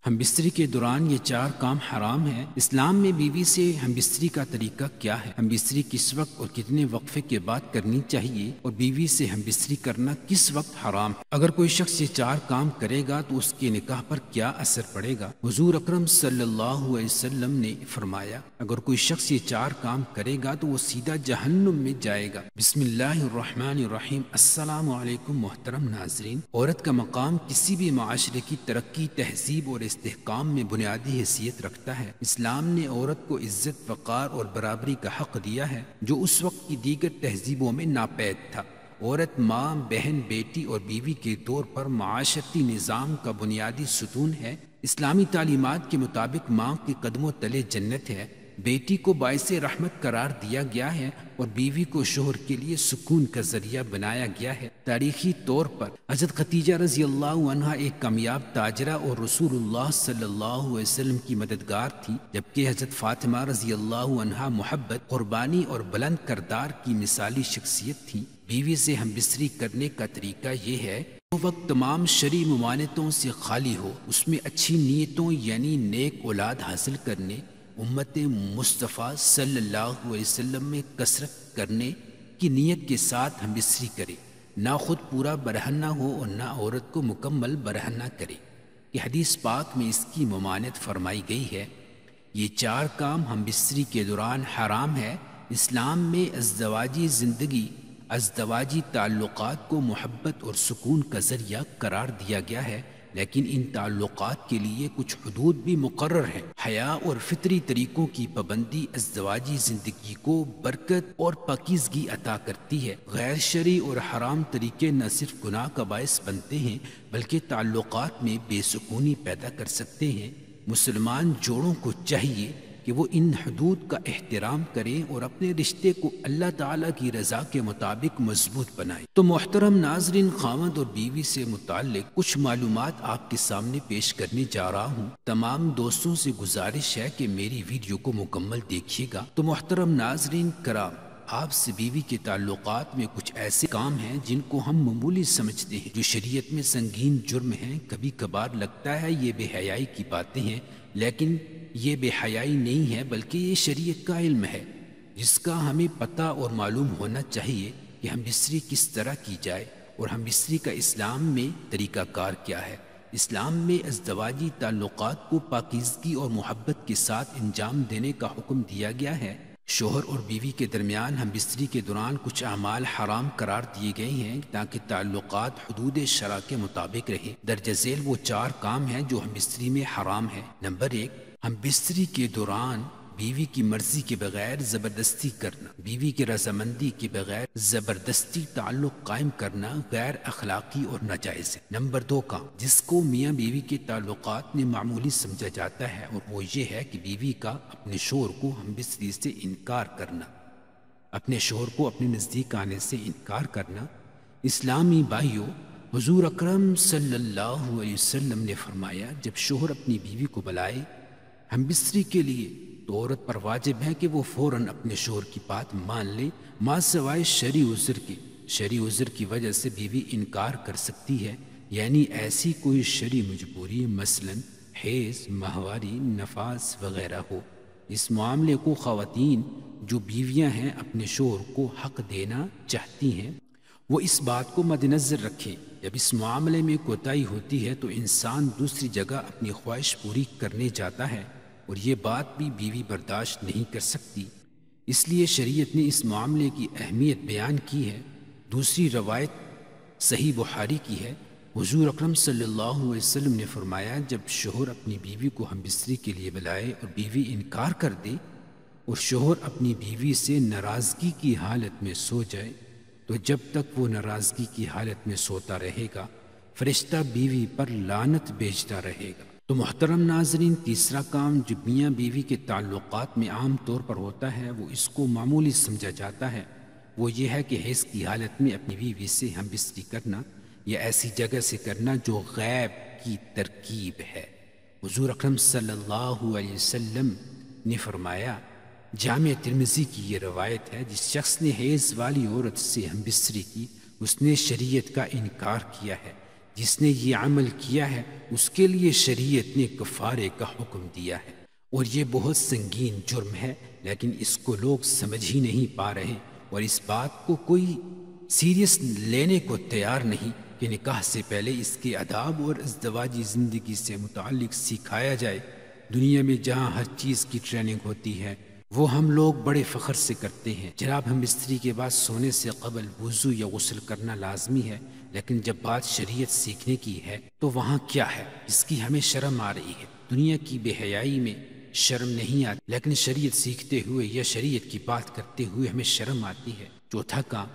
ہم بستری کے دوران یہ 4 کام حرام ہیں۔ اسلام میں بیوی سے ہم بستری کا طریقہ کیا ہے؟ ہم بستری کس وقت اور کتنے وقفے کے بعد کرنی چاہیے اور بیوی سے ہم بستری کرنا کس وقت حرام ہے؟ اگر کوئی شخص یہ 4 کام کرے گا تو اس کے نکاح پر کیا اثر پڑے گا؟ حضور اکرم صلی اللہ علیہ وسلم نے فرمایا، اگر کوئی شخص یہ 4 کام کرے گا تو وہ سیدھا جہنم میں جائے گا۔ بسم اللہ الرحمن الرحیم۔ السلام علیکم محترم ناظرین۔ عورت کا مقام کسی بھی معاشرے کی ترقی، تہذیب اور استحکام میں بنیادی حیثیت رکھتا ہے۔ اسلام نے عورت کو عزت، وقار اور برابری کا حق دیا ہے جو اس وقت کی دیگر تہذیبوں میں ناپید تھا۔ عورت ماں، بہن، بیٹی اور بیوی کے طور پر معاشرتی نظام کا بنیادی ستون ہے۔ اسلامی تعلیمات کے مطابق ماں کے قدموں تلے جنت ہے، بیٹی کو باعث رحمت قرار دیا گیا ہے اور بیوی کو شوہر کے لیے سکون کا ذریعہ بنایا گیا ہے۔ تاریخی طور پر حضرت خدیجہ رضی اللہ عنہا ایک کامیاب تاجرہ اور رسول اللہ صلی اللہ علیہ وسلم کی مددگار تھی، جبکہ حضرت فاطمہ رضی اللہ عنہا محبت، قربانی اور بلند کردار کی مثالی شخصیت تھی۔ بیوی سے ہم بستری کرنے کا طریقہ یہ ہے، وہ وقت تمام شرعی ممانعتوں سے خالی ہو، اس میں اچھی نیتوں یعنی نیک اولاد حاصل کرنے، امت مصطفیٰ صلی اللہ علیہ وسلم میں کثرت کرنے کی نیت کے ساتھ ہم بستری کرے، نہ خود پورا برہنہ ہو اور نہ عورت کو مکمل برہنہ کرے کہ حدیث پاک میں اس کی ممانعت فرمائی گئی ہے۔ یہ 4 کام ہم بستری کے دوران حرام ہے۔ اسلام میں ازدواجی زندگی، ازدواجی تعلقات کو محبت اور سکون کا ذریعہ قرار دیا گیا ہے، لیکن ان تعلقات کے لیے کچھ حدود بھی مقرر ہیں۔ حیا اور فطری طریقوں کی پابندی ازدواجی زندگی کو برکت اور پاکیزگی عطا کرتی ہے۔ غیر شرعی اور حرام طریقے نہ صرف گناہ کا باعث بنتے ہیں بلکہ تعلقات میں بے سکونی پیدا کر سکتے ہیں۔ مسلمان جوڑوں کو چاہیے کہ وہ ان حدود کا احترام کریں اور اپنے رشتے کو اللہ تعالیٰ کی رضا کے مطابق مضبوط بنائیں۔ تو محترم ناظرین، خاوند اور بیوی سے متعلق کچھ معلومات آپ کے سامنے پیش کرنے جا رہا ہوں۔ تمام دوستوں سے گزارش ہے کہ میری ویڈیو کو مکمل دیکھیے گا۔ تو محترم ناظرین کرام، آپ سے بیوی کے تعلقات میں کچھ ایسے کام ہیں جن کو ہم معمولی سمجھتے ہیں، جو شریعت میں سنگین جرم ہیں۔ کبھی کبھار لگتا ہے یہ بے حیائی کی باتیں ہیں، لیکن یہ بے حیائی نہیں ہے بلکہ یہ شریعت کا علم ہے جس کا ہمیں پتہ اور معلوم ہونا چاہیے کہ ہم بستری کس طرح کی جائے اور ہم بستری کا اسلام میں طریقہ کار کیا ہے۔ اسلام میں ازدواجی تعلقات کو پاکیزگی اور محبت کے ساتھ انجام دینے کا حکم دیا گیا ہے۔ شوہر اور بیوی کے درمیان ہم بستری کے دوران کچھ اعمال حرام قرار دیے گئے ہیں تاکہ تعلقات حدود شرع کے مطابق رہیں۔ درج ذیل وہ 4 کام ہیں جو ہم بستری میں حرام ہیں۔ نمبر 1، ہم بستری کے دوران بیوی کی مرضی کے بغیر زبردستی کرنا، بیوی کی رضامندی کے بغیر زبردستی تعلق قائم کرنا غیر اخلاقی اور ناجائز ہے۔ نمبر 2 کام جس کو میاں بیوی کے تعلقات میں معمولی سمجھا جاتا ہے اور وہ یہ ہے کہ بیوی کا اپنے شوہر کو ہم بستری سے انکار کرنا، اپنے شوہر کو اپنے نزدیک آنے سے انکار کرنا۔ اسلامی بھائیوں، حضور اکرم صلی اللہ علیہ وسلم نے فرمایا، جب شوہر اپنی بیوی کو بلائے ہم بستری کے لیے تو عورت پر واجب ہے کہ وہ فوراً اپنے شوہر کی بات مان لے، ماں سوائے شرعی عذر کے۔ شرعی عذر کی وجہ سے بیوی انکار کر سکتی ہے، یعنی ایسی کوئی شرعی مجبوری، مثلاً حیض، ماہواری، نفاس وغیرہ ہو۔ اس معاملے کو خواتین جو بیویاں ہیں اپنے شوہر کو حق دینا چاہتی ہیں وہ اس بات کو مد نظر رکھیں، جب اس معاملے میں کوتاہی ہوتی ہے تو انسان دوسری جگہ اپنی خواہش پوری کرنے جاتا ہے اور یہ بات بھی بیوی برداشت نہیں کر سکتی، اس لیے شریعت نے اس معاملے کی اہمیت بیان کی ہے۔ دوسری روایت صحیح بخاری کی ہے، حضور اکرم صلی اللہ علیہ وسلم نے فرمایا، جب شوہر اپنی بیوی کو ہم بستری کے لیے بلائے اور بیوی انکار کر دے اور شوہر اپنی بیوی سے ناراضگی کی حالت میں سو جائے تو جب تک وہ ناراضگی کی حالت میں سوتا رہے گا فرشتہ بیوی پر لعنت بھیجتا رہے گا۔ تو محترم ناظرین، تیسرا کام جو میاں بیوی کے تعلقات میں عام طور پر ہوتا ہے وہ اس کو معمولی سمجھا جاتا ہے، وہ یہ ہے کہ حیض کی حالت میں اپنی بیوی سے ہم بستری کرنا یا ایسی جگہ سے کرنا جو غیب کی ترکیب ہے۔ حضور اکرم صلی اللہ علیہ وسلم نے فرمایا، جامع ترمذی کی یہ روایت ہے، جس شخص نے حیض والی عورت سے ہم بستری کی اس نے شریعت کا انکار کیا ہے۔ جس نے یہ عمل کیا ہے اس کے لیے شریعت نے کفارے کا حکم دیا ہے، اور یہ بہت سنگین جرم ہے، لیکن اس کو لوگ سمجھ ہی نہیں پا رہے، اور اس بات کو کوئی سیریس لینے کو تیار نہیں کہ نکاح سے پہلے اس کے آداب اور ازدواجی زندگی سے متعلق سکھایا جائے۔ دنیا میں جہاں ہر چیز کی ٹریننگ ہوتی ہے وہ ہم لوگ بڑے فخر سے کرتے ہیں، جناب ہم بستری کے بعد سونے سے قبل وضو یا غسل کرنا لازمی ہے، لیکن جب بات شریعت سیکھنے کی ہے تو وہاں کیا ہے جس کی ہمیں شرم آ رہی ہے؟ دنیا کی بے حیائی میں شرم نہیں آتی، لیکن شریعت سیکھتے ہوئے یا شریعت کی بات کرتے ہوئے ہمیں شرم آتی ہے۔ چوتھا کام،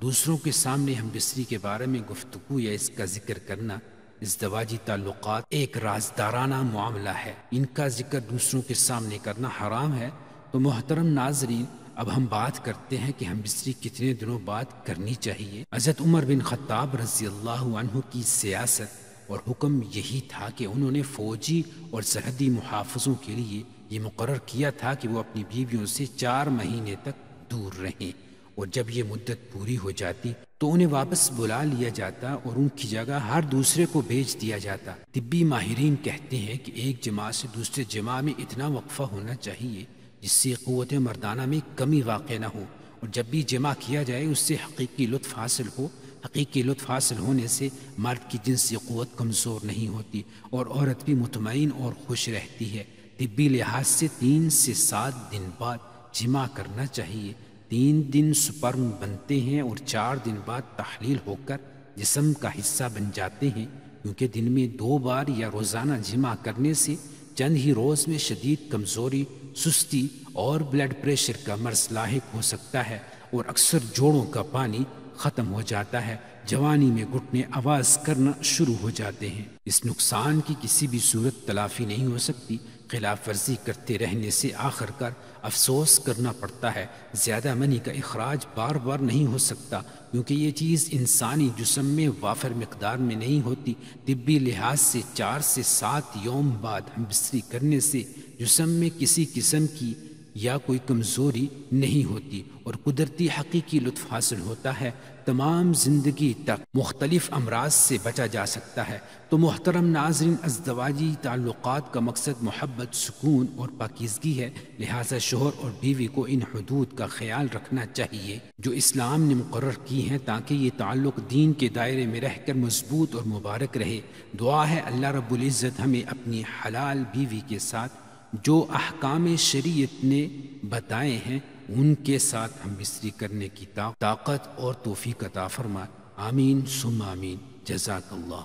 دوسروں کے سامنے ہم بستری کے بارے میں گفتگو یا اس کا ذکر کرنا۔ ازدواجی تعلقات ایک رازدارانہ معاملہ ہے، ان کا ذکر دوسروں کے سامنے کرنا حرام ہے۔ تو محترم ناظرین، اب ہم بات کرتے ہیں کہ ہم بستری کتنے دنوں بعد کرنی چاہیے۔ حضرت عمر بن خطاب رضی اللہ عنہ کی سیاست اور حکم یہی تھا کہ انہوں نے فوجی اور سرحدی محافظوں کے لیے یہ مقرر کیا تھا کہ وہ اپنی بیویوں سے 4 مہینے تک دور رہیں، اور جب یہ مدت پوری ہو جاتی تو انہیں واپس بلا لیا جاتا اور ان کی جگہ ہر دوسرے کو بھیج دیا جاتا۔ طبی ماہرین کہتے ہیں کہ ایک جماع سے دوسرے جماع میں اتنا وقفہ ہونا چاہیے جس سے قوت مردانہ میں کمی واقع نہ ہو، اور جب بھی جماع کیا جائے اس سے حقیقی لطف حاصل ہو۔ حقیقی لطف حاصل ہونے سے مرد کی جنسی قوت کمزور نہیں ہوتی اور عورت بھی مطمئن اور خوش رہتی ہے۔ طبی لحاظ سے 3 سے 7 دن بعد جماع کرنا چاہیے۔ 3 دن سپرم بنتے ہیں اور 4 دن بعد تحلیل ہو کر جسم کا حصہ بن جاتے ہیں، کیونکہ دن میں 2 بار یا روزانہ جماع کرنے سے چند ہی روز میں شدید کمزوری، سستی اور بلڈ پریشر کا مرض لاحق ہو سکتا ہے، اور اکثر جوڑوں کا پانی ختم ہو جاتا ہے۔ جوانی میں گھٹنے آواز کرنا شروع ہو جاتے ہیں۔ اس نقصان کی کسی بھی صورت تلافی نہیں ہو سکتی۔ خلاف ورزی کرتے رہنے سے آخر کار افسوس کرنا پڑتا ہے۔ زیادہ منی کا اخراج بار بار نہیں ہو سکتا، کیونکہ یہ چیز انسانی جسم میں وافر مقدار میں نہیں ہوتی۔ طبی لحاظ سے 4 سے 7 یوم بعد ہم بستری کرنے سے جسم میں کسی قسم کی یا کوئی کمزوری نہیں ہوتی اور قدرتی حقیقی لطف حاصل ہوتا ہے۔ تمام زندگی تک مختلف امراض سے بچا جا سکتا ہے۔ تو محترم ناظرین، ازدواجی تعلقات کا مقصد محبت، سکون اور پاکیزگی ہے، لہذا شوہر اور بیوی کو ان حدود کا خیال رکھنا چاہیے جو اسلام نے مقرر کی ہیں، تاکہ یہ تعلق دین کے دائرے میں رہ کر مضبوط اور مبارک رہے۔ دعا ہے اللہ رب العزت ہمیں اپنی حلال بیوی کے ساتھ جو احکام شریعت نے بتائے ہیں ان کے ساتھ ہم بستری کرنے کی طاقت اور توفیق عطا فرمائے۔ آمین ثم آمین۔ جزاک اللہ۔